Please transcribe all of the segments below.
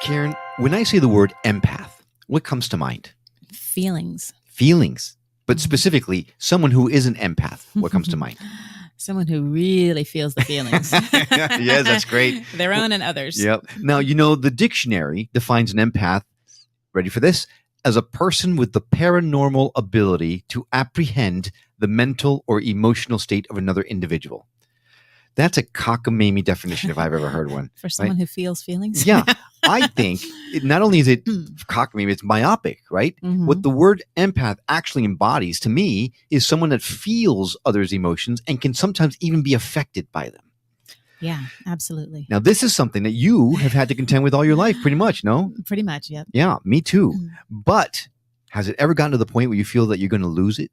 Karen, when I say the word empath, what comes to mind? Feelings. Feelings. But specifically, someone who is an empath, what comes to mind? Someone who really feels the feelings. Yes, that's great. Their own and others. Yep. Now, the dictionary defines an empath, ready for this, as a person with the paranormal ability to apprehend the mental or emotional state of another individual. That's a cockamamie definition if I've ever heard one. For someone who feels feelings? Yeah. I think not only is it cockamamie, it's myopic, right? Mm-hmm. What the word empath actually embodies to me is someone that feels others' emotions and can sometimes even be affected by them. Yeah, absolutely. Now, this is something that you have had to contend with all your life, pretty much, no? Pretty much, yep. Yeah, me too. But has it ever gotten to the point where you feel that you're going to lose it?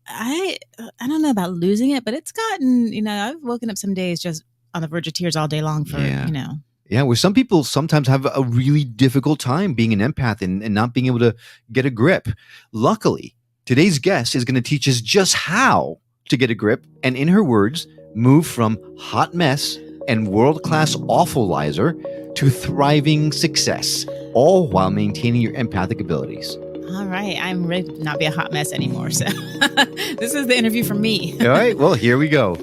I don't know about losing it, but it's gotten, I've woken up some days just on the verge of tears all day long for, Yeah, where some people sometimes have a really difficult time being an empath and not being able to get a grip. Luckily, today's guest is going to teach us just how to get a grip and, in her words, move from hot mess and world-class awfulizer to thriving success, all while maintaining your empathic abilities. All right. I'm ready to not be a hot mess anymore. So this is the interview for me. All right. Well, here we go.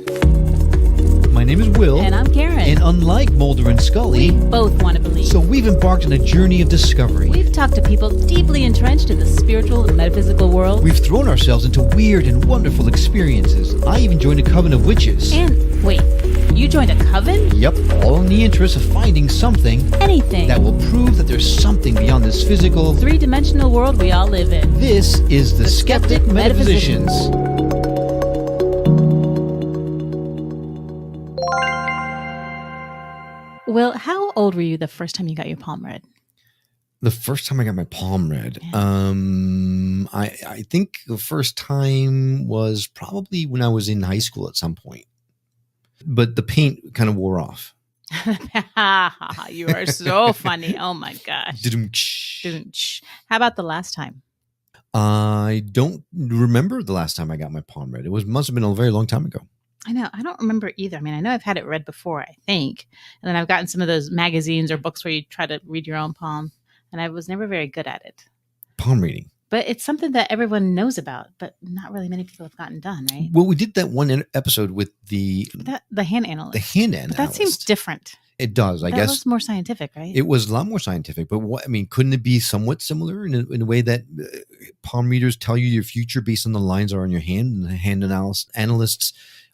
My name is Will. And I'm Karen. And unlike Mulder and Scully, we both want to believe. So we've embarked on a journey of discovery. We've talked to people deeply entrenched in the spiritual and metaphysical world. We've thrown ourselves into weird and wonderful experiences. I even joined a coven of witches. And wait, you joined a coven? Yep, all in the interest of finding something. Anything. That will prove that there's something beyond this physical, three-dimensional world we all live in. This is the Skeptic Metaphysicians. Will, how old were you the first time you got your palm read? The first time I got my palm read, I think the first time was probably when I was in high school at some point. But the paint kind of wore off. You are so funny. Oh my gosh. How about the last time? I don't remember the last time I got my palm read. Must have been a very long time ago. I know. I don't remember either. I mean, I know I've had it read before, I think. And then I've gotten some of those magazines or books where you try to read your own palm. And I was never very good at it. Palm reading. But it's something that everyone knows about, but not really many people have gotten done, right? Well, we did that one episode with the hand analyst. The hand analyst. But that seems different. It does, I guess. That was more scientific, right? It was a lot more scientific. But couldn't it be somewhat similar in a way that palm readers tell you your future based on the lines are on your hand, and the hand analysts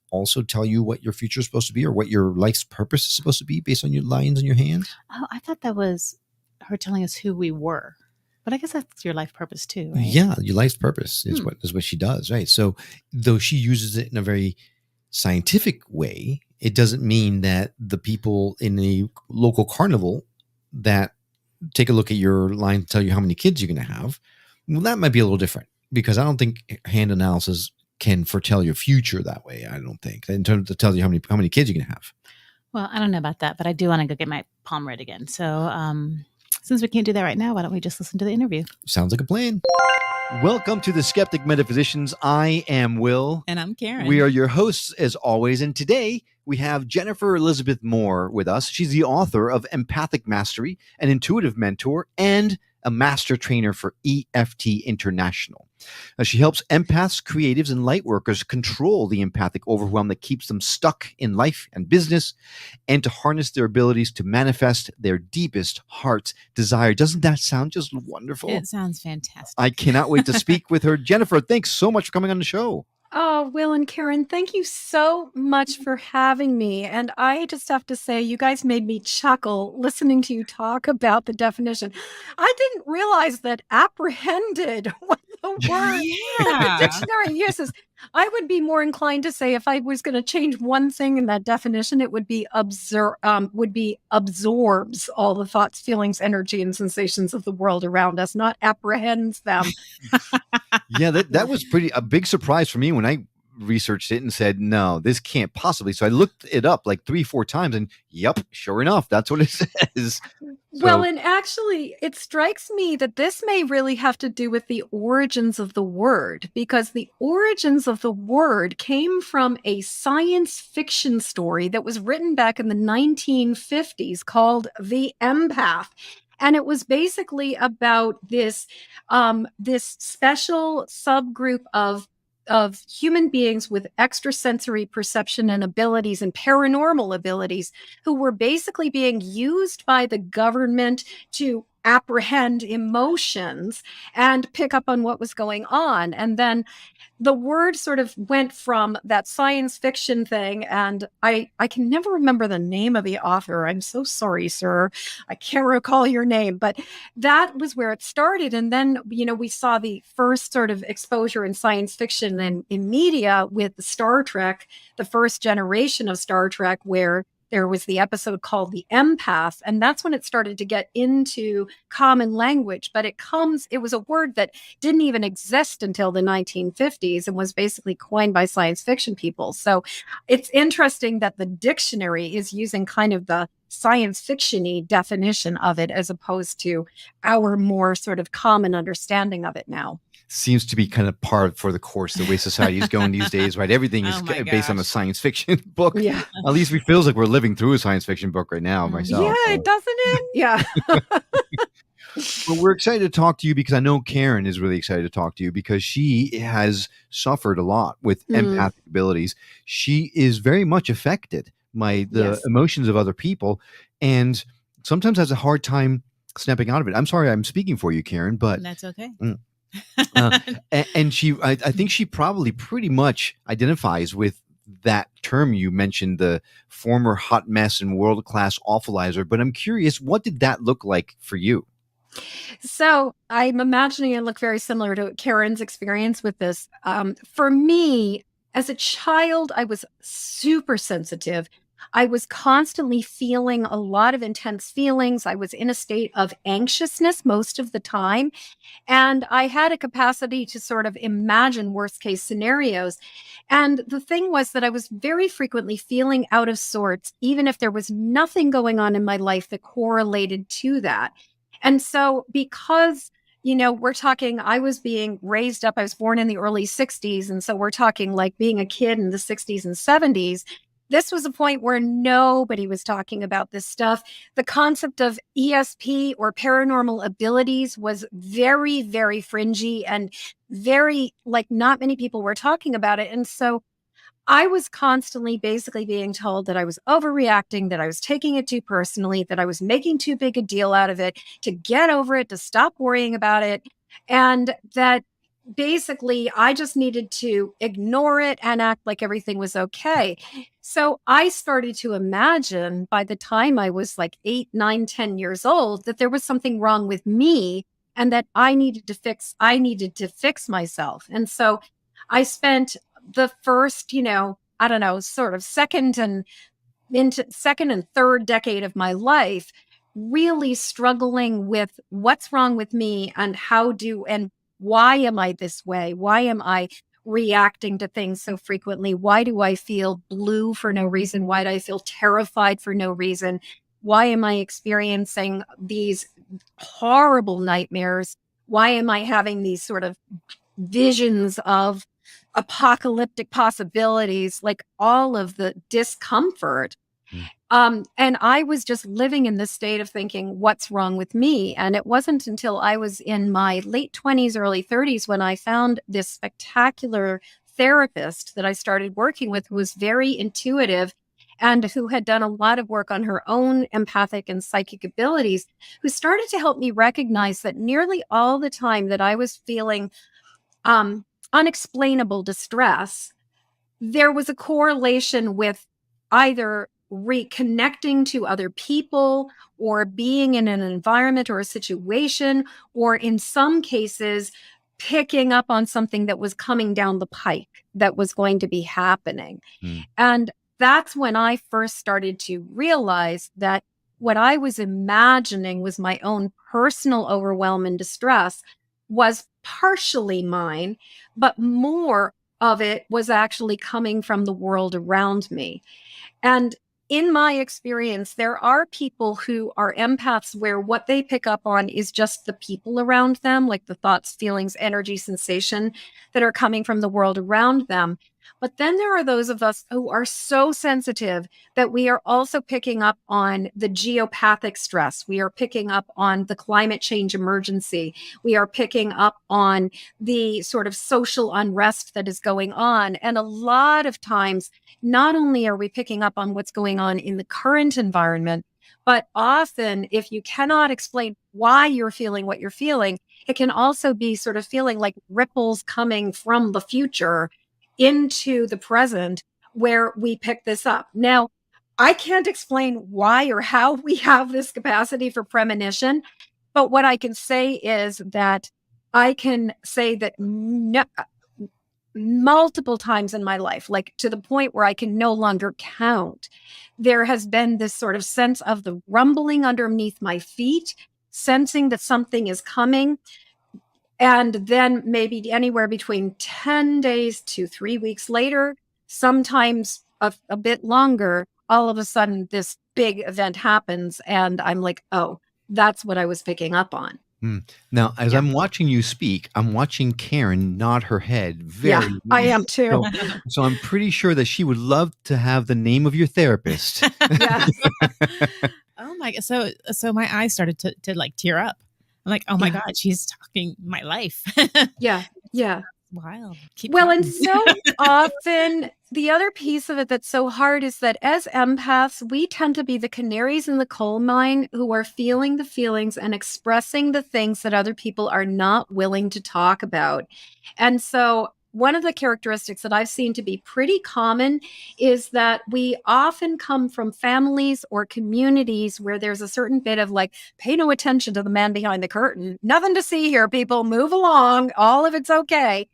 also tell you what your future is supposed to be or what your life's purpose is supposed to be based on your lines in your hand? Oh, I thought that was her telling us who we were. But I guess that's your life purpose too, right? Yeah, your life's purpose is what she does, right? So though she uses it in a very scientific way, it doesn't mean that the people in a local carnival that take a look at your line to tell you how many kids you're going to have, well, that might be a little different because I don't think hand analysis can foretell your future that way. I don't think in terms of tell you how many kids you're going to have. Well, I don't know about that, but I do want to go get my palm read again. So, since we can't do that right now, why don't we just listen to the interview? Sounds like a plan. Welcome to the Skeptic Metaphysicians. I am Will. And I'm Karen. We are your hosts as always. And today we have Jennifer Elizabeth Moore with us. She's the author of Empathic Mastery, an intuitive mentor, and a master trainer for EFT International. She helps empaths, creatives, and light workers control the empathic overwhelm that keeps them stuck in life and business, and to harness their abilities to manifest their deepest heart's desire. Doesn't that sound just wonderful? It sounds fantastic. I cannot wait to speak with her. Jennifer, thanks so much for coming on the show. Oh, Will and Karen, thank you so much for having me. And I just have to say, you guys made me chuckle listening to you talk about the definition. I didn't realize that apprehended was the word that the dictionary uses. I would be more inclined to say if I was going to change one thing in that definition, it would be absorbs all the thoughts, feelings, energy, and sensations of the world around us, not apprehends them. Yeah, that was a big surprise for me when I researched it and said, no, this can't possibly. So I looked it up like 3-4 times and yep, sure enough, that's what it says. Well, So, and actually, it strikes me that this may really have to do with the origins of the word, because the origins of the word came from a science fiction story that was written back in the 1950s called The Empath. And it was basically about this special subgroup of human beings with extrasensory perception and abilities and paranormal abilities who were basically being used by the government to apprehend emotions and pick up on what was going on. And then the word sort of went from that science fiction thing, and I can never remember the name of the author. I'm so sorry, sir. I can't recall your name, but that was where it started. And then, we saw the first sort of exposure in science fiction and in media with Star Trek, the first generation of Star Trek, where there was the episode called The Empath. And that's when it started to get into common language. But it was a word that didn't even exist until the 1950s and was basically coined by science fiction people. So it's interesting that the dictionary is using kind of the science fiction-y definition of it as opposed to our more sort of common understanding of it now. seems to be kind of par for the course the way society is going these days, right? Everything is Oh my based on a gosh. science fiction book. Yeah. At least it feels like we're living through a science fiction book right now, myself. Yeah, doesn't it? Yeah. But we're excited to talk to you because I know Karen is really excited to talk to you because she has suffered a lot with empathic abilities. She is very much affected by the Yes. emotions of other people and sometimes has a hard time snapping out of it. I'm sorry I'm speaking for you, Karen, but That's okay. and I think she probably pretty much identifies with that term you mentioned, the former hot mess and world-class awfulizer. But I'm curious, what did that look like for you? So I'm imagining it looked very similar to Karen's experience with this. For me, as a child, I was super sensitive. I was constantly feeling a lot of intense feelings. I was in a state of anxiousness most of the time. And I had a capacity to sort of imagine worst case scenarios. And the thing was that I was very frequently feeling out of sorts, even if there was nothing going on in my life that correlated to that. And so, because, we're talking, I was being raised up, I was born in the early 60s. And so we're talking like being a kid in the 60s and 70s. This was a point where nobody was talking about this stuff. The concept of ESP or paranormal abilities was very, very fringy and very, like, not many people were talking about it. And so I was constantly basically being told that I was overreacting, that I was taking it too personally, that I was making too big a deal out of it, to get over it, to stop worrying about it, and that basically I just needed to ignore it and act like everything was okay. So I started to imagine by the time I was like 8, 9, 10 years old that there was something wrong with me and that I needed to fix myself. And so I spent the first, I don't know, sort of second and third decade of my life really struggling with what's wrong with me and and why am I this way? Why am I reacting to things so frequently? Why do I feel blue for no reason? Why do I feel terrified for no reason? Why am I experiencing these horrible nightmares? Why am I having these sort of visions of apocalyptic possibilities, like all of the discomfort? And I was just living in this state of thinking, what's wrong with me? And it wasn't until I was in my late 20s, early 30s, when I found this spectacular therapist that I started working with, who was very intuitive and who had done a lot of work on her own empathic and psychic abilities, who started to help me recognize that nearly all the time that I was feeling unexplainable distress, there was a correlation with either reconnecting to other people or being in an environment or a situation, or in some cases, picking up on something that was coming down the pike that was going to be happening. And that's when I first started to realize that what I was imagining was my own personal overwhelm and distress was partially mine, but more of it was actually coming from the world around me. And in my experience, there are people who are empaths where what they pick up on is just the people around them, like the thoughts, feelings, energy, sensation that are coming from the world around them. But then there are those of us who are so sensitive that we are also picking up on the geopathic stress. We are picking up on the climate change emergency. We are picking up on the sort of social unrest that is going on. And a lot of times, not only are we picking up on what's going on in the current environment, but often if you cannot explain why you're feeling what you're feeling, it can also be sort of feeling like ripples coming from the future into the present where we pick this up. Now, I can't explain why or how we have this capacity for premonition, but what I can say is that I can say that multiple times in my life, like to the point where I can no longer count, there has been this sort of sense of the rumbling underneath my feet, sensing that something is coming. And then maybe anywhere between 10 days to 3 weeks later, sometimes a bit longer, all of a sudden this big event happens. And I'm like, oh, that's what I was picking up on. Now, as Yeah. I'm watching you speak, I'm watching Karen nod her head Yeah, very. I am too. So I'm pretty sure that she would love to have the name of your therapist. Yeah. Oh my god! So my eyes started to like tear up. I'm like, oh my Yeah. god, she's talking my life. Yeah. Yeah. Wild. Keep Well, talking. and so often the other piece of it that's so hard is that as empaths, we tend to be the canaries in the coal mine who are feeling the feelings and expressing the things that other people are not willing to talk about. And so one of the characteristics that I've seen to be pretty common is that we often come from families or communities where there's a certain bit of like, pay no attention to the man behind the curtain. Nothing to see here, people. Move along. All of it's okay.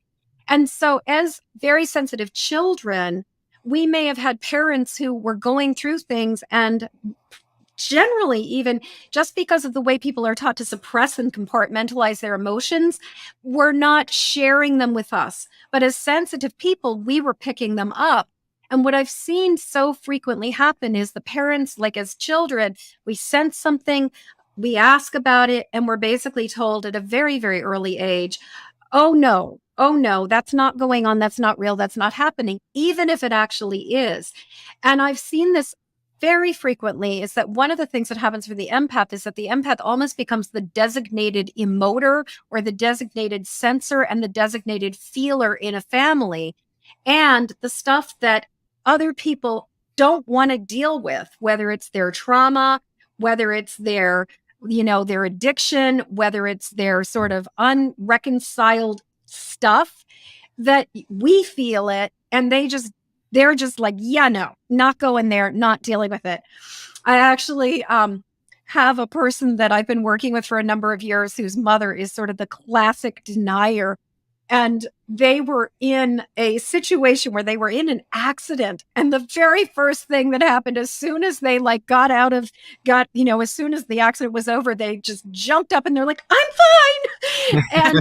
And so, as very sensitive children, we may have had parents who were going through things, and generally, even just because of the way people are taught to suppress and compartmentalize their emotions, were not sharing them with us. But as sensitive people, we were picking them up. And what I've seen so frequently happen is the parents, like as children, we sense something, we ask about it, and we're basically told at a very, very early age, oh no, that's not going on. That's not real. That's not happening, even if it actually is. And I've seen this very frequently is that one of the things that happens for the empath is that the empath almost becomes the designated emoter or the designated sensor and the designated feeler in a family. And the stuff that other people don't want to deal with, whether it's their trauma, whether it's their their addiction, whether it's their sort of unreconciled stuff, that we feel it and they're just like, yeah, no, not going there, not dealing with it. I actually have a person that I've been working with for a number of years whose mother is sort of the classic denier. And they were in a situation where they were in an accident. And the very first thing that happened, as soon as they as soon as the accident was over, they just jumped up and they're like, I'm fine. And,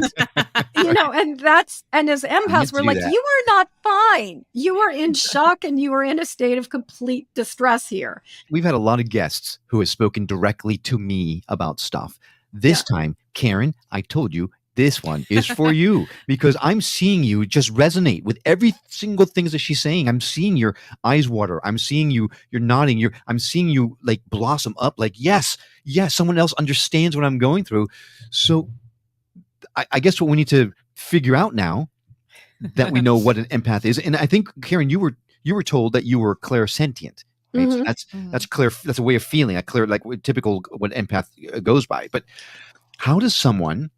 and as empaths, we're like, that. you are not fine. You are in shock and you are in a state of complete distress here. We've had a lot of guests who have spoken directly to me about stuff. This time, Karen, I told you, this one is for you because I'm seeing you just resonate with every single thing that she's saying. I'm seeing your eyes water. I'm seeing you're nodding. I'm seeing you like blossom up like, yes, someone else understands what I'm going through. So I guess what we need to figure out now that we know what an empath is. And I think, Karen, you were told that you were clairsentient. Right? Mhm. So that's clear. That's a way of feeling, a clear, like typical what empath goes by. But how does someone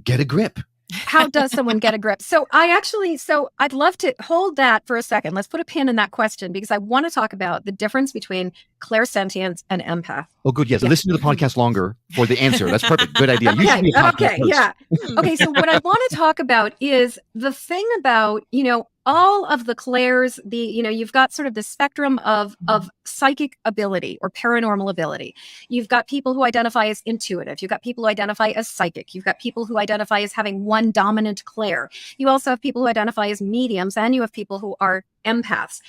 get a grip? How does someone get a grip? So I'd love to hold that for a second. Let's put a pin in that question because I want to talk about the difference between clairsentience and empath. Oh, good. Yes. Listen to the podcast longer for the answer. That's perfect. Good idea. You should be a podcast host. Yeah. Okay. So what I want to talk about is the thing about, all of the clairs, you've got sort of the spectrum of psychic ability or paranormal ability. You've got people who identify as intuitive. You've got people who identify as psychic. You've got people who identify as having one dominant clair. You also have people who identify as mediums, and you have people who are empaths.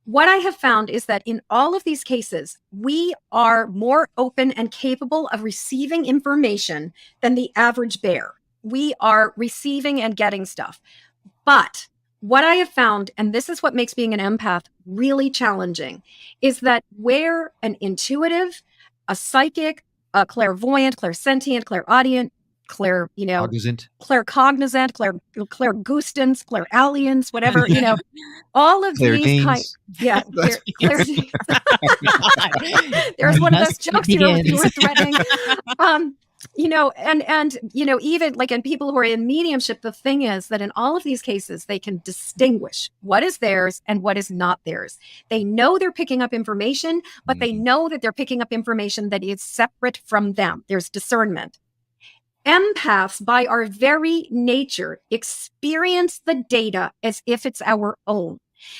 what I have found is that in all of these cases, we are more open and capable of receiving information than the average bear. We are receiving and getting stuff. But what I have found, and this is what makes being an empath really challenging, is that where an intuitive, a psychic, a clairvoyant, clairsentient, clairaudient, Cognizant. claircognizant, clairgustance, clairalience, whatever, all of these Clairdanes. kinds. Yeah, clairdanes. There's one of those jokes here with you were threatening. Even like in people who are in mediumship, the thing is that in all of these cases, they can distinguish what is theirs and what is not theirs. They know they're picking up information, but they know that they're picking up information that is separate from them. There's discernment. Empaths, by our very nature, experience the data as if it's our own.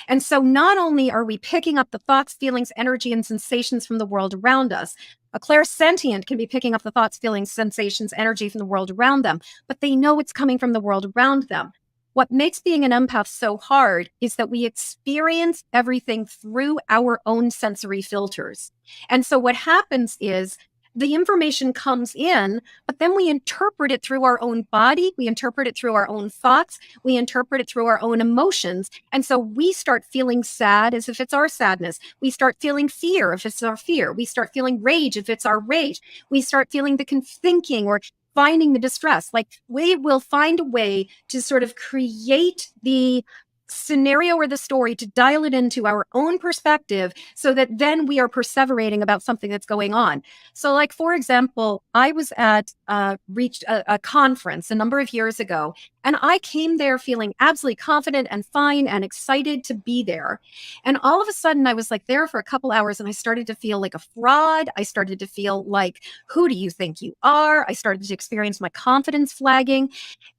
And so not only are we picking up the thoughts, feelings, energy, and sensations from the world around us, a clairsentient can be picking up the thoughts, feelings, sensations, energy from the world around them, but they know it's coming from the world around them. What makes being an empath so hard is that we experience everything through our own sensory filters. And so what happens is the information comes in, but then we interpret it through our own body. We interpret it through our own thoughts. We interpret it through our own emotions. And so we start feeling sad as if it's our sadness. We start feeling fear if it's our fear. We start feeling rage if it's our rage. We start feeling the thinking or finding the distress. Like we will find a way to sort of create the scenario or the story to dial it into our own perspective so that then we are perseverating about something that's going on. So like, for example, I was at a conference a number of years ago, and I came there feeling absolutely confident and fine and excited to be there. And all of a sudden I was like there for a couple hours and I started to feel like a fraud. I started to feel like, who do you think you are? I started to experience my confidence flagging.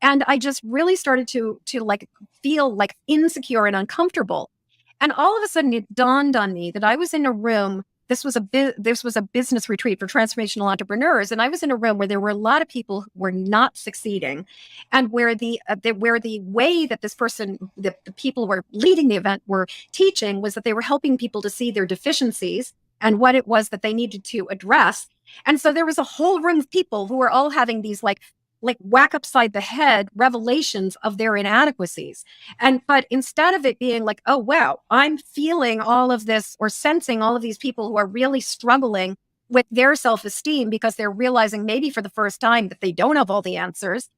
And I just really started to like feel like insecure and uncomfortable. And all of a sudden it dawned on me that I was in a room. This was a business retreat for transformational entrepreneurs. And I was in a room where there were a lot of people who were not succeeding, and where the way that this person, the people who were leading the event were teaching was that they were helping people to see their deficiencies and what it was that they needed to address. And so there was a whole room of people who were all having these like whack upside the head revelations of their inadequacies. But instead of it being like, oh, wow, I'm feeling all of this or sensing all of these people who are really struggling with their self-esteem because they're realizing maybe for the first time that they don't have all the answers,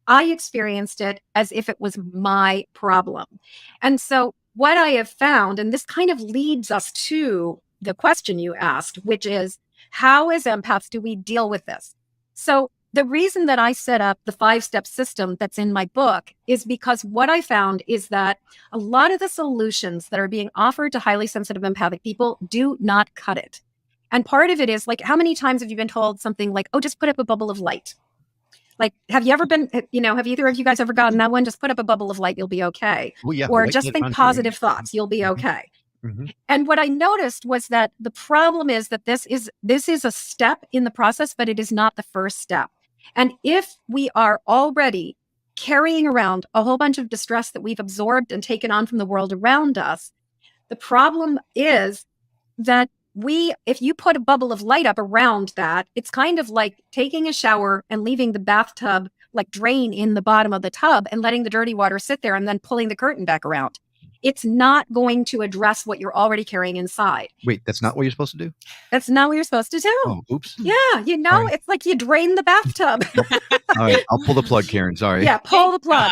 I experienced it as if it was my problem. And so what I have found, and this kind of leads us to the question you asked, which is, how as empaths do we deal with this? So the reason that I set up the 5-step system that's in my book is because what I found is that a lot of the solutions that are being offered to highly sensitive empathic people do not cut it. And part of it is like, how many times have you been told something like, oh, just put up a bubble of light? Like, have you ever been, have either of you guys ever gotten that one? Just put up a bubble of light, you'll be okay. Well, yeah, or just think positive thoughts, you'll be okay. Mm-hmm. And what I noticed was that the problem is that this is a step in the process, but it is not the first step. And if we are already carrying around a whole bunch of distress that we've absorbed and taken on from the world around us, the problem is that if you put a bubble of light up around that, it's kind of like taking a shower and leaving the bathtub like drain in the bottom of the tub and letting the dirty water sit there and then pulling the curtain back around. It's not going to address what you're already carrying inside. Wait, that's not what you're supposed to do? That's not what you're supposed to do. Oh, oops. Yeah, It's like you drain the bathtub. All right, I'll pull the plug, Karen. Sorry. Yeah, pull the plug.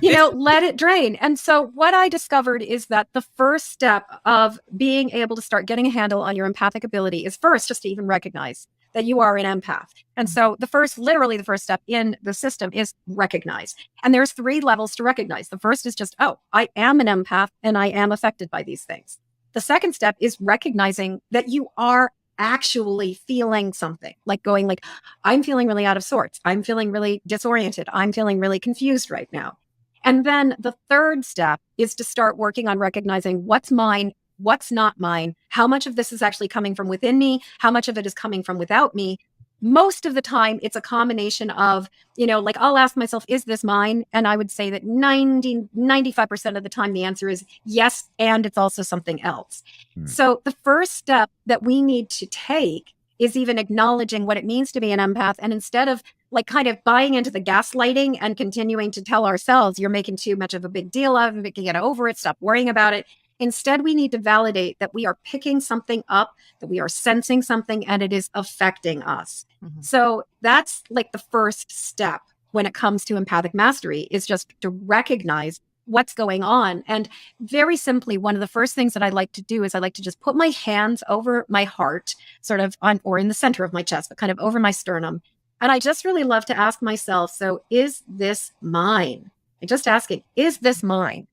Let it drain. And so what I discovered is that the first step of being able to start getting a handle on your empathic ability is first just to even recognize that you are an empath. And so the first step in the system is recognize. And there's 3 levels to recognize. The first is just, oh, I am an empath and I am affected by these things. The second step is recognizing that you are actually feeling something, like going like, I'm feeling really out of sorts. I'm feeling really disoriented. I'm feeling really confused right now. And then the third step is to start working on recognizing what's mine, what's not mine, how much of this is actually coming from within me, how much of it is coming from without me, most of the time, it's a combination of, like I'll ask myself, is this mine? And I would say that 95% of the time, the answer is yes. And it's also something else. So the first step that we need to take is even acknowledging what it means to be an empath. And instead of like kind of buying into the gaslighting and continuing to tell ourselves, you're making too much of a big deal of it, get over it, stop worrying about it. Instead, we need to validate that we are picking something up, that we are sensing something, and it is affecting us. So that's like the first step when it comes to empathic mastery, is just to recognize what's going on. And very simply, one of the first things that I like to do is I like to just put my hands over my heart, sort of on, or in the center of my chest, but kind of over my sternum. And I just really love to ask myself, so is this mine? I'm just asking, is this mine?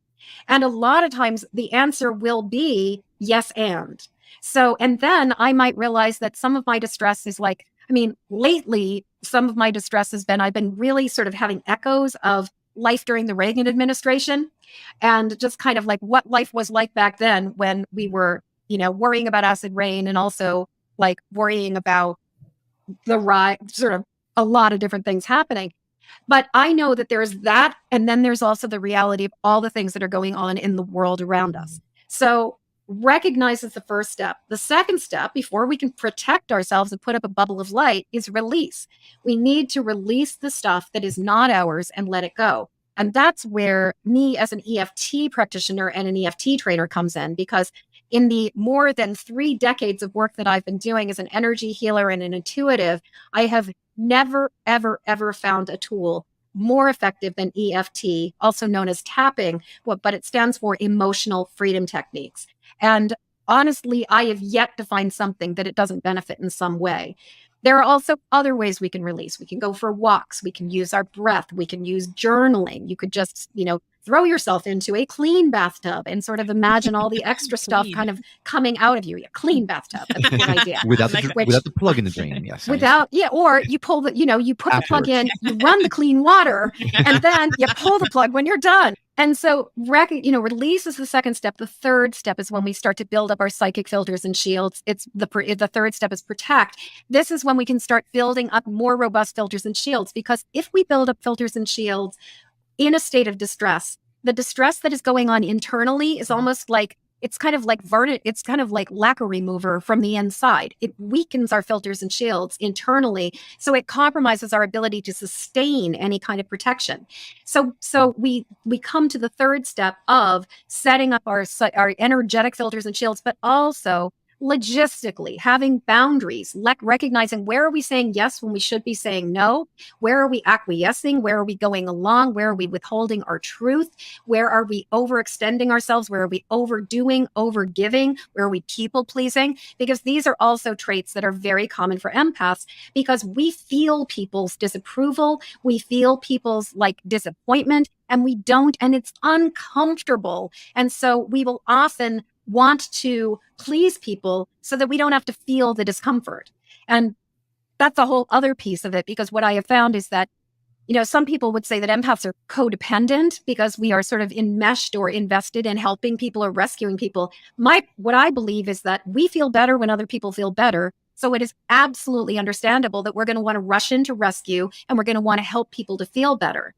And a lot of times the answer will be yes and. So, and then I might realize that some of my distress is like, lately, some of my distress has been, I've been really sort of having echoes of life during the Reagan administration, and just kind of like what life was like back then when we were, worrying about acid rain, and also like worrying about the sort of a lot of different things happening. But I know that there's that. And then there's also the reality of all the things that are going on in the world around us. So recognize is the first step. The second step, before we can protect ourselves and put up a bubble of light, is release. We need to release the stuff that is not ours and let it go. And that's where me as an EFT practitioner and an EFT trainer comes in, because in the more than 3 decades of work that I've been doing as an energy healer and an intuitive, I have never, ever, ever found a tool more effective than EFT, also known as tapping, but it stands for Emotional Freedom Techniques. And honestly, I have yet to find something that it doesn't benefit in some way. There are also other ways we can release. We can go for walks. We can use our breath. We can use journaling. You could just, throw yourself into a clean bathtub and sort of imagine all the extra stuff kind of coming out of you. A clean bathtub. That's a good idea. without the plug in the drain. Yes. Or you pull you put the plug in, you run the clean water, and then you pull the plug when you're done. And so, release is the second step. The third step is when we start to build up our psychic filters and shields. It's the third step is protect. This is when we can start building up more robust filters and shields, because if we build up filters and shields in a state of distress, the distress that is going on internally is almost like, it's kind of like lacquer remover from the inside. It weakens our filters and shields internally, so it compromises our ability to sustain any kind of protection. So we come to the third step of setting up our energetic filters and shields, but also logistically having boundaries, recognizing where are we saying yes when we should be saying no, where are we acquiescing, where are we going along, where are we withholding our truth, where are we overextending ourselves, where are we overdoing, overgiving, where are we people pleasing, because these are also traits that are very common for empaths, because we feel people's disapproval, we feel people's like disappointment, and we don't, and it's uncomfortable. And so we will often want to please people so that we don't have to feel the discomfort. And that's a whole other piece of it, because what I have found is that, some people would say that empaths are codependent because we are sort of enmeshed or invested in helping people or rescuing people. What I believe is that we feel better when other people feel better. So it is absolutely understandable that we're going to want to rush into rescue, and we're going to want to help people to feel better.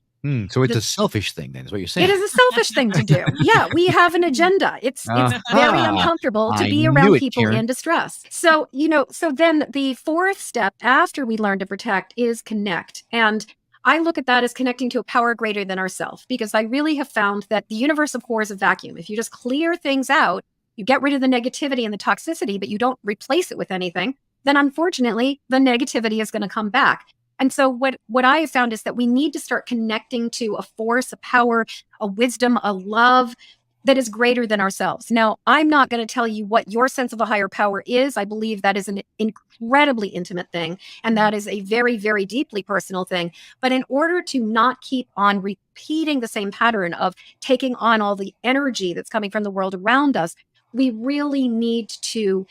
So it's a selfish thing, then, is what you're saying. It is a selfish thing to do. Yeah, we have an agenda. It's very uncomfortable to be around people in distress. So, so then the fourth step after we learn to protect is connect. And I look at that as connecting to a power greater than ourselves, because I really have found that the universe abhors a vacuum. If you just clear things out, you get rid of the negativity and the toxicity, but you don't replace it with anything, then unfortunately, the negativity is going to come back. And so what I have found is that we need to start connecting to a force, a power, a wisdom, a love that is greater than ourselves. Now, I'm not going to tell you what your sense of a higher power is. I believe that is an incredibly intimate thing, and that is a very, very deeply personal thing. But in order to not keep on repeating the same pattern of taking on all the energy that's coming from the world around us, we really need to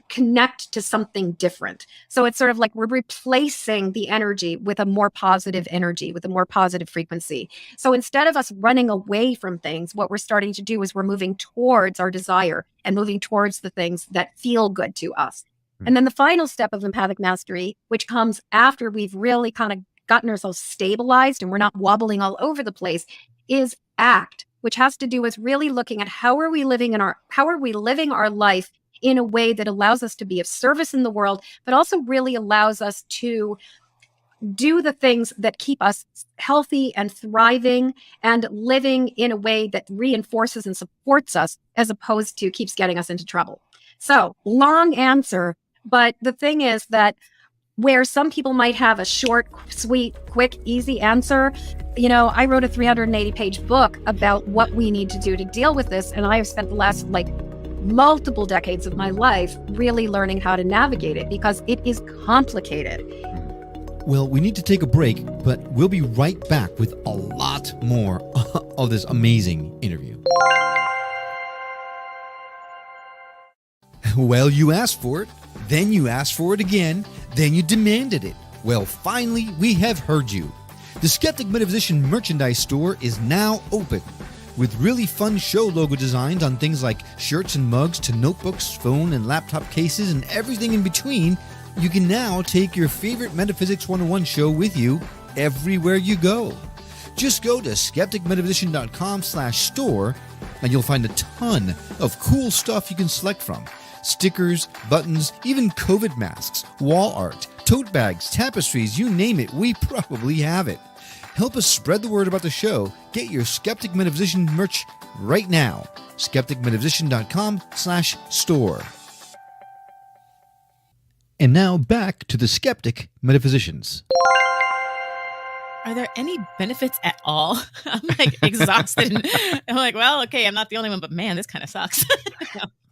connect to something different. So it's sort of like we're replacing the energy with a more positive energy, with a more positive frequency. So instead of us running away from things, what we're starting to do is we're moving towards our desire and moving towards the things that feel good to us. And then the final step of empathic mastery, which comes after we've really kind of gotten ourselves stabilized and we're not wobbling all over the place, is ACT, which has to do with really looking at how are we living our life in a way that allows us to be of service in the world, but also really allows us to do the things that keep us healthy and thriving and living in a way that reinforces and supports us as opposed to keeps getting us into trouble. So, long answer, but the thing is that where some people might have a short, sweet, quick, easy answer, I wrote a 380-page book about what we need to do to deal with this, and I have spent the last multiple decades of my life really learning how to navigate it because it is complicated. Well, we need to take a break, but we'll be right back with a lot more of this amazing interview. Well, you asked for it, then you asked for it again, then you demanded it. Well, finally, we have heard you. The Skeptic Metaphysician merchandise store is now open with really fun show logo designs on things like shirts and mugs to notebooks, phone and laptop cases, and everything in between. You can now take your favorite Metaphysics 101 show with you everywhere you go. Just go to skepticmetaphysician.com/store and you'll find a ton of cool stuff you can select from. Stickers, buttons, even COVID masks, wall art, tote bags, tapestries, you name it, we probably have it. Help us spread the word about the show. Get your Skeptic Metaphysician merch right now. skepticmetaphysician.com/store. And now back to the Skeptic Metaphysicians. Are there any benefits at all? I'm exhausted. I'm well, okay, I'm not the only one, but man, this kind of sucks.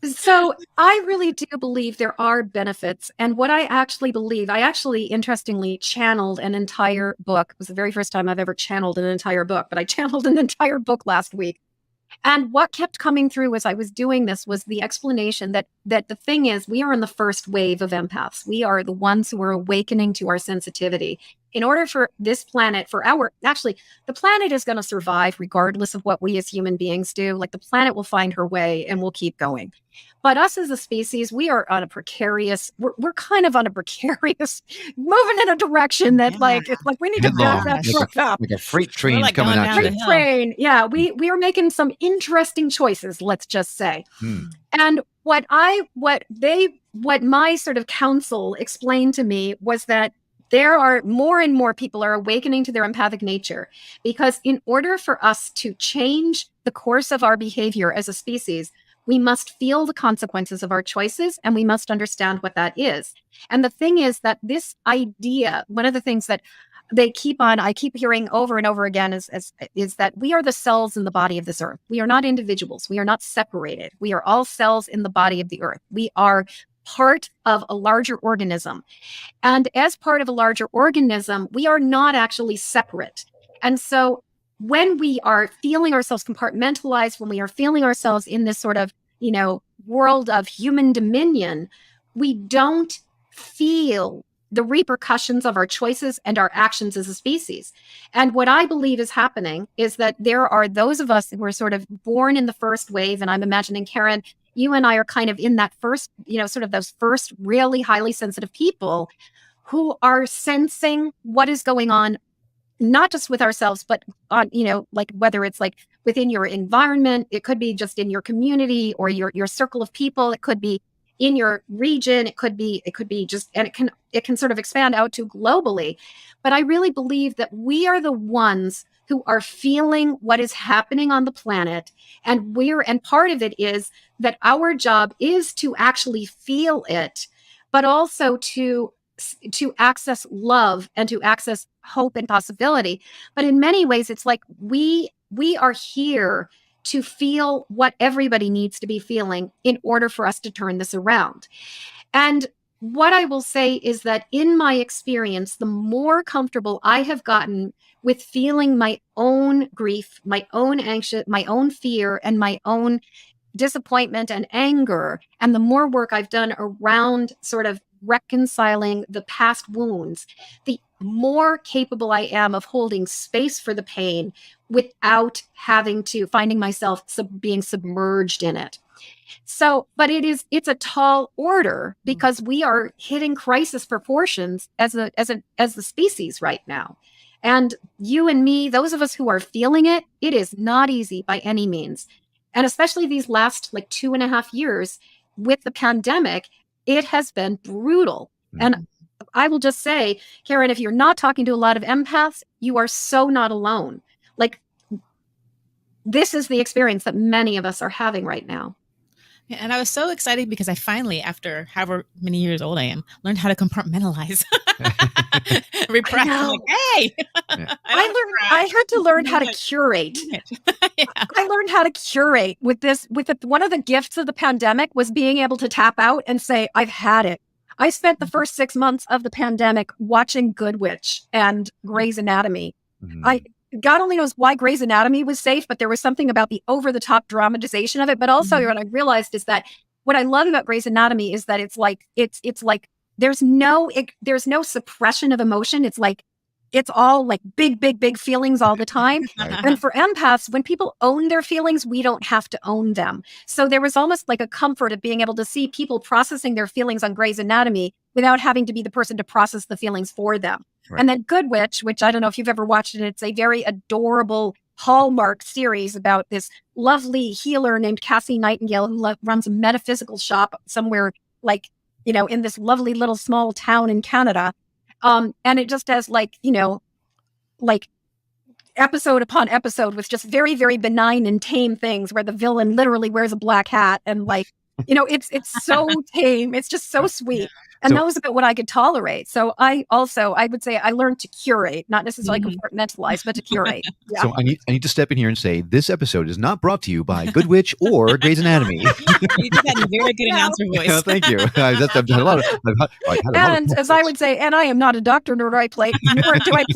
So I really do believe there are benefits. And what I actually believe, I actually interestingly channeled an entire book. It was the very first time I've ever channeled an entire book, but I channeled an entire book last week. And what kept coming through as I was doing this was the explanation that the thing is, we are in the first wave of empaths. We are the ones who are awakening to our sensitivity. In order for this planet, the planet is going to survive regardless of what we as human beings do. The planet will find her way and we'll keep going. But us as a species, we are on a precarious, we're kind of on a precarious, moving in a direction that it's we need to back that truck up. Like a freight train coming at you. Freight train. Yeah, we are making some interesting choices, let's just say. And what my sort of counsel explained to me was that there are more and more people are awakening to their empathic nature, because in order for us to change the course of our behavior as a species, we must feel the consequences of our choices and we must understand what that is. And the thing is that this idea, one of the things that I keep hearing over and over again is that we are the cells in the body of this earth. We are not individuals. We are not separated. We are all cells in the body of the earth. We are part of a larger organism. And as part of a larger organism, we are not actually separate. And so when we are feeling ourselves compartmentalized, when we are feeling ourselves in this sort of, world of human dominion, we don't feel the repercussions of our choices and our actions as a species. And what I believe is happening is that there are those of us who are sort of born in the first wave. And I'm imagining, Karen, you and I are kind of in that first, sort of those first really highly sensitive people who are sensing what is going on, not just with ourselves, but on, whether it's within your environment, it could be just in your community or your circle of people. It could be in your region. It could be just, and it can sort of expand out to globally. But I really believe that we are the ones who are feeling what is happening on the planet. And part of it is that our job is to actually feel it, but also to access love and to access hope and possibility. But in many ways, it's we are here to feel what everybody needs to be feeling in order for us to turn this around. And what I will say is that in my experience, the more comfortable I have gotten with feeling my own grief, my own anxious, my own fear, and my own disappointment and anger, and the more work I've done around sort of reconciling the past wounds, the more capable I am of holding space for the pain without finding myself being submerged in it. So, but it's a tall order because we are hitting crisis proportions as the species right now. And you and me, those of us who are feeling it, it is not easy by any means. And especially these last like 2.5 years with the pandemic, it has been brutal. And I will just say, Karen, if you're not talking to a lot of empaths, you are so not alone. Like, this is the experience that many of us are having right now. Yeah, and I was so excited because I finally, after however many years old I am, learned how to compartmentalize. Repress. I'm like, hey! I had to learn how to curate. Yeah. I learned how to curate with this. One of the gifts of the pandemic was being able to tap out and say, I've had it. I spent the first 6 months of the pandemic watching Good Witch and Grey's Anatomy. God only knows why Grey's Anatomy was safe, but there was something about the over-the-top dramatization of it. But also what I realized is that what I love about Grey's Anatomy is that it's like there's no suppression of emotion. It's all like big feelings all the time. And for empaths, when people own their feelings, we don't have to own them. So there was almost like a comfort of being able to see people processing their feelings on Grey's Anatomy without having to be the person to process the feelings for them. Right. And then Good Witch, which I don't know if you've ever watched it, it's a very adorable Hallmark series about this lovely healer named Cassie Nightingale who runs a metaphysical shop somewhere like, in this lovely little small town in Canada. And it just has like episode upon episode with just very, very benign and tame things where the villain literally wears a black hat and it's so tame. It's just so sweet. And that was about what I could tolerate. So I would say I learned to curate, not necessarily compartmentalize, but to curate. Yeah. So I need to step in here and say this episode is not brought to you by Good Witch or Grey's Anatomy. You did that in a very good announcer voice. Thank you. I've done a lot of. And as I would say, and I am not a doctor, nor do I play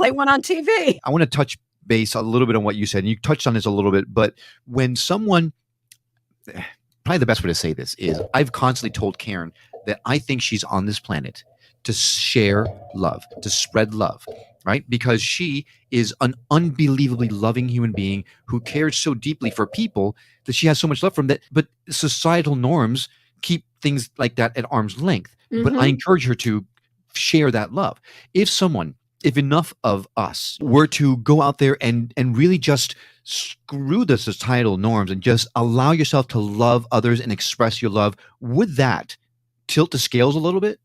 one on TV. I want to touch base a little bit on what you said, and you touched on this a little bit. But when someone, probably the best way to say this is, I've constantly told Karen that I think she's on this planet to share love, to spread love, right? Because she is an unbelievably loving human being who cares so deeply for people that she has so much love from that. But societal norms keep things like that at arm's length. But I encourage her to share that love. If enough of us were to go out there and really just screw the societal norms and just allow yourself to love others and express your love, would that tilt the scales a little bit?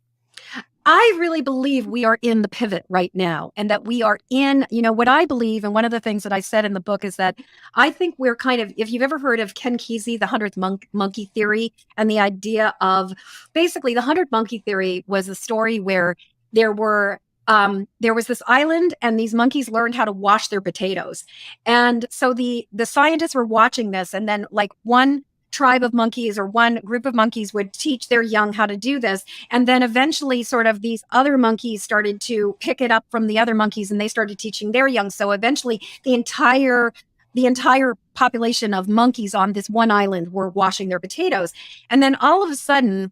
I really believe we are in the pivot right now, and that we are in, what I believe, and one of the things that I said in the book is that I think we're kind of, if you've ever heard of Ken Kesey, the 100th monkey theory, and the idea of basically the 100 monkey theory was a story where there was this island and these monkeys learned how to wash their potatoes. And so the scientists were watching this, and then like one tribe of monkeys or one group of monkeys would teach their young how to do this. And then eventually sort of these other monkeys started to pick it up from the other monkeys and they started teaching their young. So eventually the entire population of monkeys on this one island were washing their potatoes. And then all of a sudden,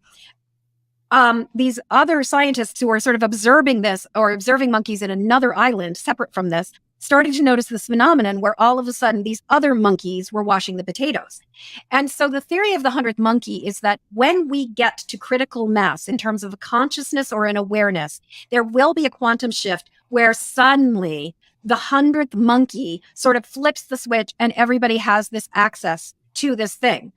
these other scientists who are sort of observing this or observing monkeys in another island separate from this started to notice this phenomenon where all of a sudden these other monkeys were washing the potatoes. And so the theory of the 100th monkey is that when we get to critical mass in terms of a consciousness or an awareness, there will be a quantum shift where suddenly the 100th monkey sort of flips the switch and everybody has this access to this thing.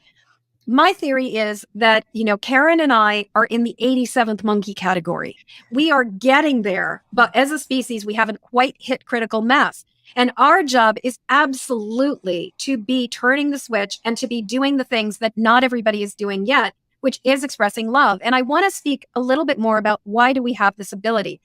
My theory is that, Karen and I are in the 87th monkey category. We are getting there, but as a species, we haven't quite hit critical mass. And our job is absolutely to be turning the switch and to be doing the things that not everybody is doing yet, which is expressing love. And I want to speak a little bit more about why do we have this ability.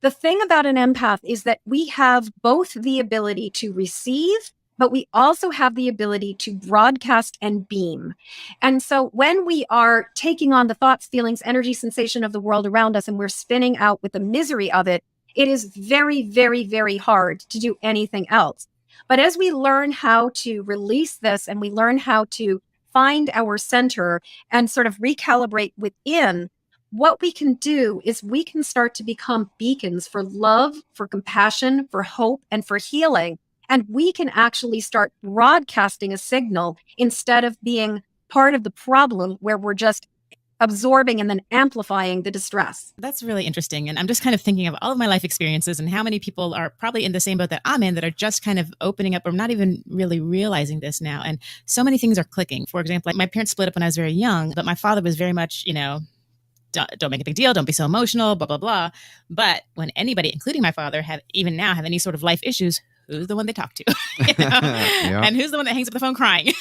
The thing about an empath is that we have both the ability to receive, but we also have the ability to broadcast and beam. And so when we are taking on the thoughts, feelings, energy, sensation of the world around us, and we're spinning out with the misery of it, it is very, very, very hard to do anything else. But as we learn how to release this and we learn how to find our center and sort of recalibrate within, what we can do is we can start to become beacons for love, for compassion, for hope, and for healing. And we can actually start broadcasting a signal instead of being part of the problem where we're just absorbing and then amplifying the distress. That's really interesting. And I'm just kind of thinking of all of my life experiences and how many people are probably in the same boat that I'm in, that are just kind of opening up or not even really realizing this now. And so many things are clicking. For example, like my parents split up when I was very young, but my father was very much, don't make a big deal, don't be so emotional, blah, blah, blah. But when anybody, including my father, have any sort of life issues, who's the one they talk to? Yeah. And who's the one that hangs up the phone crying?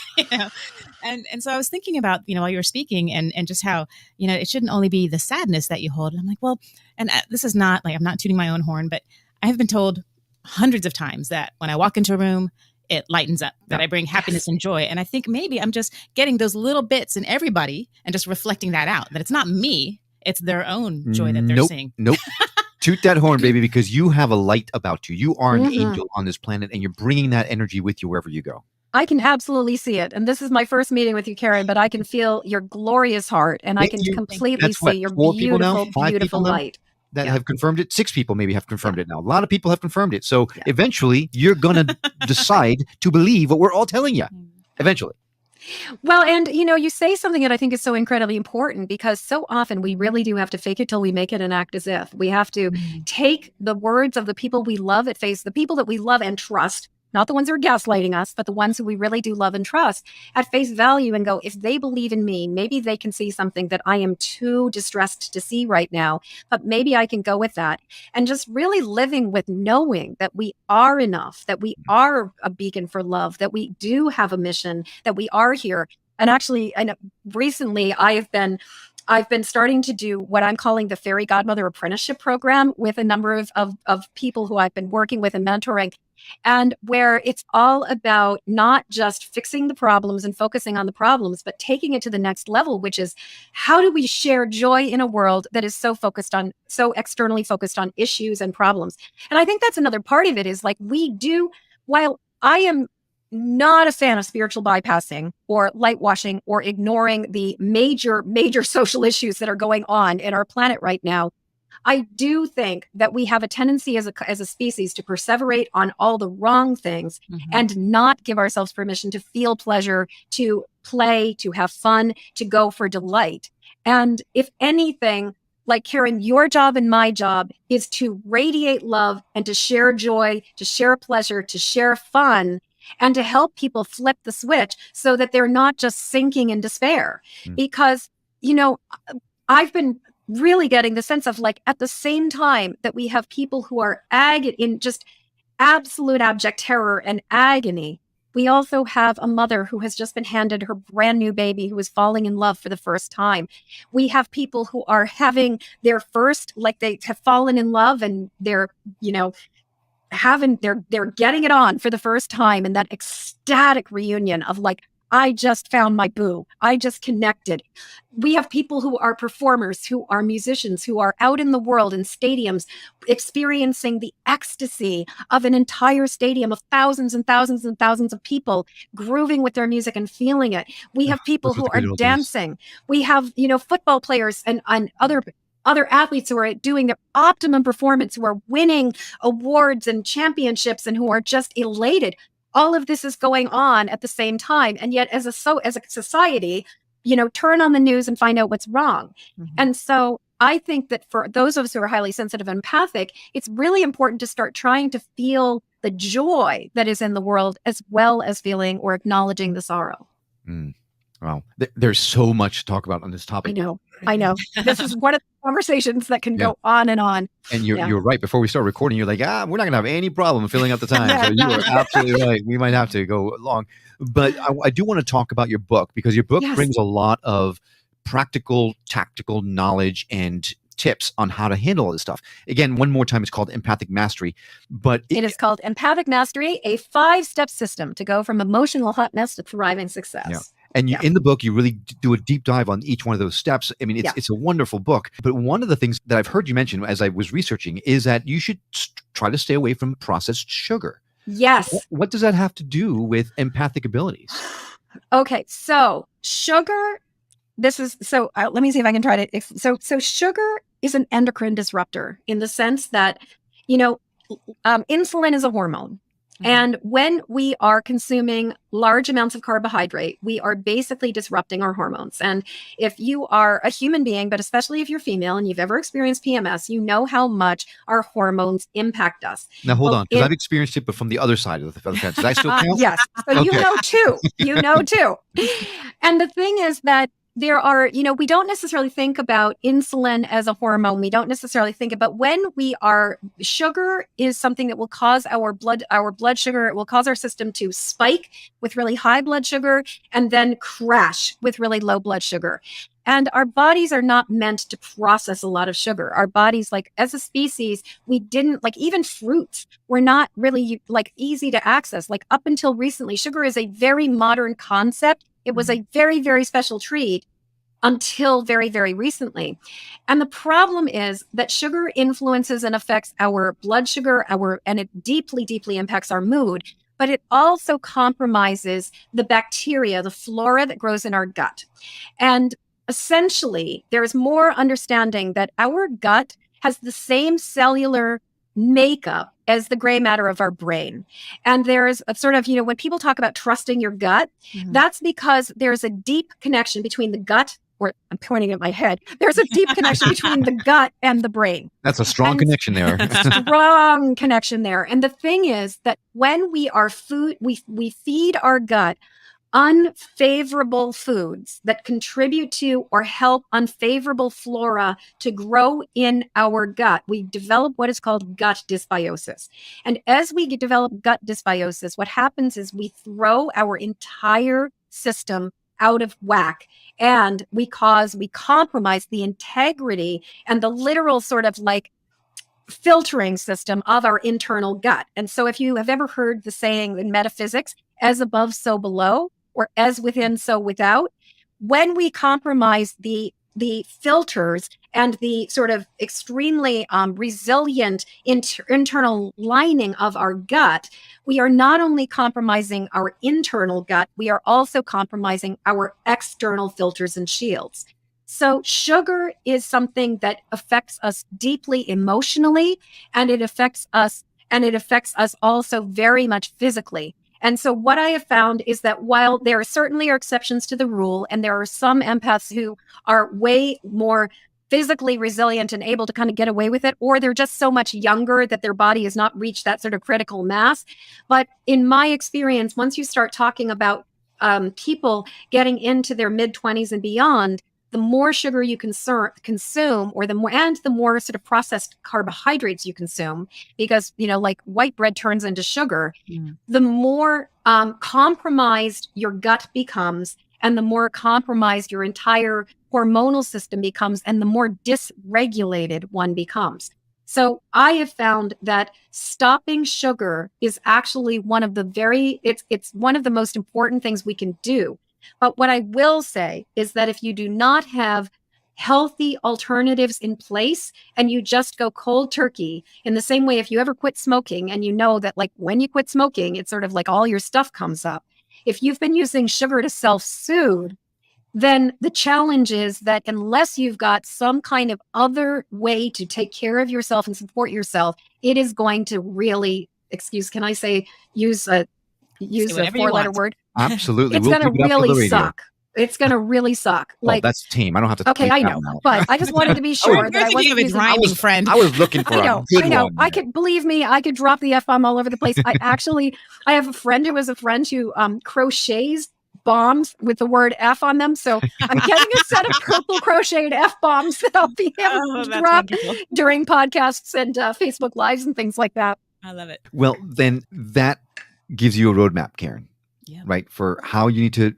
And so I was thinking about, while you were speaking and just how, it shouldn't only be the sadness that you hold. And I'm like, well, and this is not like, I'm not tooting my own horn, but I have been told hundreds of times that when I walk into a room, it lightens up, that I bring happiness and joy. And I think maybe I'm just getting those little bits in everybody and just reflecting that out, that it's not me, it's their own joy that they're seeing. Nope. Toot that horn, baby, because you have a light about you. You are an angel on this planet, and you're bringing that energy with you wherever you go. I can absolutely see it. And this is my first meeting with you, Karen, but I can feel your glorious heart, and I can completely see your beautiful light. That have confirmed it. 6 people maybe have confirmed it now. A lot of people have confirmed it. So eventually you're going to decide to believe what we're all telling you. Eventually. Well, and you say something that I think is so incredibly important, because so often we really do have to fake it till we make it and act as if. We have to take the words of the people we love at face, the people that we love and trust, not the ones who are gaslighting us, but the ones who we really do love and trust at face value, and go, if they believe in me, maybe they can see something that I am too distressed to see right now, but maybe I can go with that. And just really living with knowing that we are enough, that we are a beacon for love, that we do have a mission, that we are here. And actually, recently I've been starting to do what I'm calling the Fairy Godmother Apprenticeship Program with a number of people who I've been working with and mentoring, and where it's all about not just fixing the problems and focusing on the problems, but taking it to the next level, which is, how do we share joy in a world that is so externally focused on issues and problems? And I think that's another part of it, is like, while I am not a fan of spiritual bypassing or light washing or ignoring the major social issues that are going on in our planet right now, I do think that we have a tendency as a species to perseverate on all the wrong things and not give ourselves permission to feel pleasure, to play, to have fun, to go for delight. And if anything, like Karen, your job and my job is to radiate love and to share joy, to share pleasure, to share fun, and to help people flip the switch so that they're not just sinking in despair. Because, I've been really getting the sense of, like, at the same time that we have people who are in just absolute abject terror and agony, we also have a mother who has just been handed her brand new baby, who is falling in love for the first time. We have people who are having their first, like, they have fallen in love and they're getting it on for the first time, and that ecstatic reunion of, like, I just found my boo. I just connected. We have people who are performers, who are musicians, who are out in the world in stadiums, experiencing the ecstasy of an entire stadium of thousands and thousands and thousands of people grooving with their music and feeling it. We have people who are dancing. We have, football players and other athletes who are doing their optimum performance, who are winning awards and championships, and who are just elated. All of this is going on at the same time. And yet as a society, turn on the news and find out what's wrong. And so I think that for those of us who are highly sensitive and empathic, it's really important to start trying to feel the joy that is in the world, as well as feeling or acknowledging the sorrow. Wow. There's so much to talk about on this topic. I know. This is one of the conversations that can go on and on. And you're right. Before we start recording, you're like, we're not going to have any problem filling up the time. So you are absolutely right. We might have to go long. But I do want to talk about your book, because your book brings a lot of practical, tactical knowledge and tips on how to handle all this stuff. Again, one more time, it's called Empathic Mastery. But it is called Empathic Mastery, a 5-step system to go from emotional hot mess to thriving success. Yeah. And in the book, you really do a deep dive on each one of those steps. I mean, it's a wonderful book. But one of the things that I've heard you mention as I was researching is that you should try to stay away from processed sugar. Yes. What does that have to do with empathic abilities? Okay, so sugar, let me see if I can try to, so sugar is an endocrine disruptor in the sense that, insulin is a hormone. And when we are consuming large amounts of carbohydrate, we are basically disrupting our hormones. And if you are a human being, but especially if you're female and you've ever experienced PMS, you know how much our hormones impact us. Now, hold Well, on, because I've experienced it, but from the other side of the fence. Does that still count? yes. So Okay. you know too. You know too. And the thing is that there are, we don't necessarily think about insulin as a hormone. We don't necessarily think about when sugar is something that will cause our blood sugar. It will cause our system to spike with really high blood sugar and then crash with really low blood sugar. And our bodies are not meant to process a lot of sugar. Our bodies, like as a species, we didn't even fruits were not really easy to access. Like up until recently, sugar is a very modern concept. It was a very, very special treat until very, very recently. And the problem is that sugar influences and affects our blood sugar, and it deeply, deeply impacts our mood, but it also compromises the bacteria, the flora that grows in our gut. And essentially, there's more understanding that our gut has the same cellular makeup as the gray matter of our brain. And there's a sort of, when people talk about trusting your gut, that's because there's a deep connection between the gut, or I'm pointing at my head. There's a deep connection between the gut and the brain. That's a strong connection there. Strong connection there. And the thing is that when we feed our gut unfavorable foods that contribute to or help unfavorable flora to grow in our gut, we develop what is called gut dysbiosis. And as we develop gut dysbiosis, what happens is we throw our entire system out of whack, and we compromise the integrity and the literal sort of filtering system of our internal gut. And so if you have ever heard the saying in metaphysics, as above, so below, or as within, so without, when we compromise the filters and the sort of extremely resilient internal lining of our gut, we are not only compromising our internal gut, we are also compromising our external filters and shields. So sugar is something that affects us deeply emotionally, and it affects us also very much physically. And so what I have found is that while there certainly are exceptions to the rule, and there are some empaths who are way more physically resilient and able to kind of get away with it, or they're just so much younger that their body has not reached that sort of critical mass. But in my experience, once you start talking about people getting into their mid-20s and beyond, the more sugar you consume, or the more sort of processed carbohydrates you consume, because, white bread turns into sugar, the more compromised your gut becomes, and the more compromised your entire hormonal system becomes, and the more dysregulated one becomes. So I have found that stopping sugar is actually one of it's one of the most important things we can do. But what I will say is that if you do not have healthy alternatives in place and you just go cold turkey, in the same way, if you ever quit smoking and you know that when you quit smoking, it's sort of all your stuff comes up. If you've been using sugar to self-soothe, then the challenge is that unless you've got some kind of other way to take care of yourself and support yourself, it is going to really, can I say, use a four-letter word? Absolutely. It's going to really suck. It's going to really suck. That's tame. I don't have to. Okay, I know, but I just wanted to be sure that I wasn't using. I was looking for. I know. I could drop the F-bomb all over the place. I have a friend who crochets bombs with the word F on them. So I'm getting a set of purple crocheted F-bombs that I'll be able to drop during podcasts and Facebook Lives and things like that. I love it. Well, then that gives you a roadmap, Karen, right? For how you need to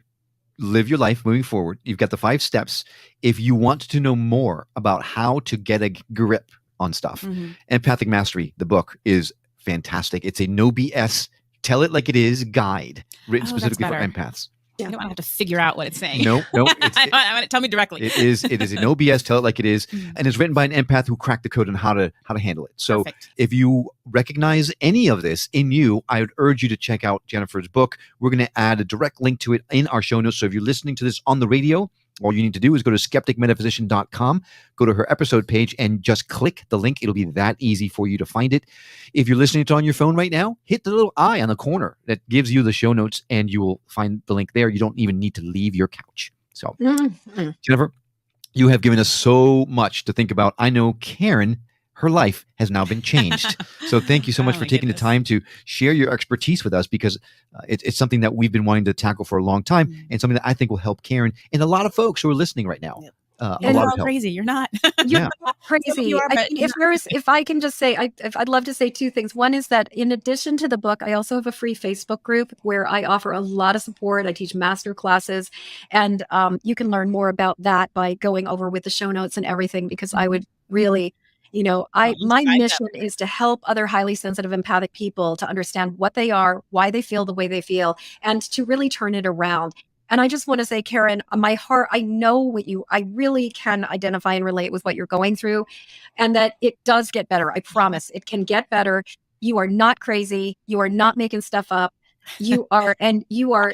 live your life moving forward. You've got the 5 steps. If you want to know more about how to get a grip on stuff, Empathic Mastery, the book, is fantastic. It's a no BS, tell it like it is guide written specifically for empaths. You don't have to figure out what it's saying. No. I want it. Tell me directly. It is a no BS. Tell it like it is, and it's written by an empath who cracked the code on how to handle it. So, if you recognize any of this in you, I would urge you to check out Jennifer's book. We're going to add a direct link to it in our show notes. So, if you're listening to this on the radio, All you need to do is go to skepticmetaphysician.com, go to her episode page, and just click the link. It'll be that easy for you to find it. If you're listening to it on your phone right now, hit the little eye on the corner that gives you the show notes, and you will find the link there. You don't even need to leave your couch. So, Jennifer, you have given us so much to think about. I know Karen, her life has now been changed. So thank you so much for taking the time to share your expertise with us, because it's something that we've been wanting to tackle for a long time, and something that I think will help Karen and a lot of folks who are listening right now. You're not crazy. You're not. You're not crazy. You are, I think if I can just say, I'd love to say two things. One is that in addition to the book, I also have a free Facebook group where I offer a lot of support. I teach master classes, and you can learn more about that by going over with the show notes and everything, because I would really, my mission is to help other highly sensitive empathic people to understand what they are, why they feel the way they feel, and to really turn it around. And I just want to say, Karen, my heart, I really can identify and relate with what you're going through, and that it does get better. I promise it can get better. You are not crazy. You are not making stuff up. You are here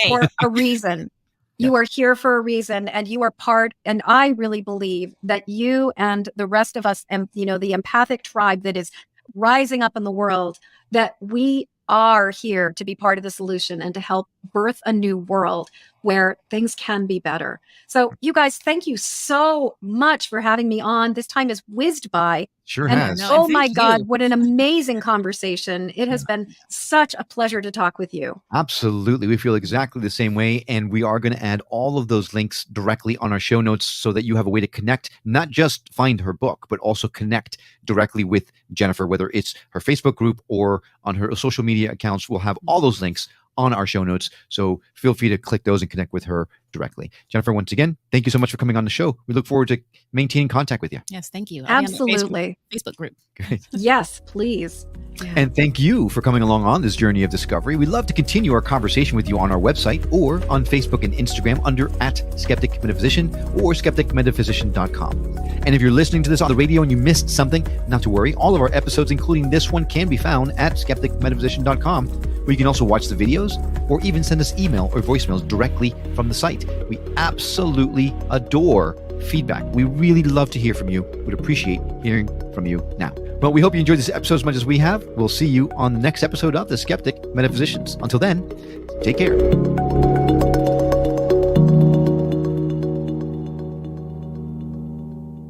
for a reason. You are here for a reason, and you are part. And I really believe that you and the rest of us, and the empathic tribe that is rising up in the world, that we are here to be part of the solution and to help birth a new world where things can be better. So you guys, thank you so much for having me on. This time has whizzed by. Sure has. Oh my God, what an amazing conversation. It has been such a pleasure to talk with you. Absolutely. We feel exactly the same way. And we are going to add all of those links directly on our show notes so that you have a way to connect, not just find her book, but also connect directly with Jennifer, whether it's her Facebook group or on her social media accounts. We'll have all those links on our show notes. So feel free to click those and connect with her directly. Jennifer, once again, thank you so much for coming on the show. We look forward to maintaining contact with you. Yes, thank you. Absolutely. Facebook group. Great. Yes, please. Yeah. And thank you for coming along on this journey of discovery. We'd love to continue our conversation with you on our website or on Facebook and Instagram under @SkepticMetaphysician or skepticmetaphysician.com. And if you're listening to this on the radio and you missed something, not to worry. All of our episodes, including this one, can be found at skepticmetaphysician.com, where you can also watch the videos or even send us email or voicemails directly from the site. We absolutely adore feedback. We really love to hear from you. We'd appreciate hearing from you now. Well, we hope you enjoyed this episode as much as we have. We'll see you on the next episode of The Skeptic Metaphysicians. Until then, take care.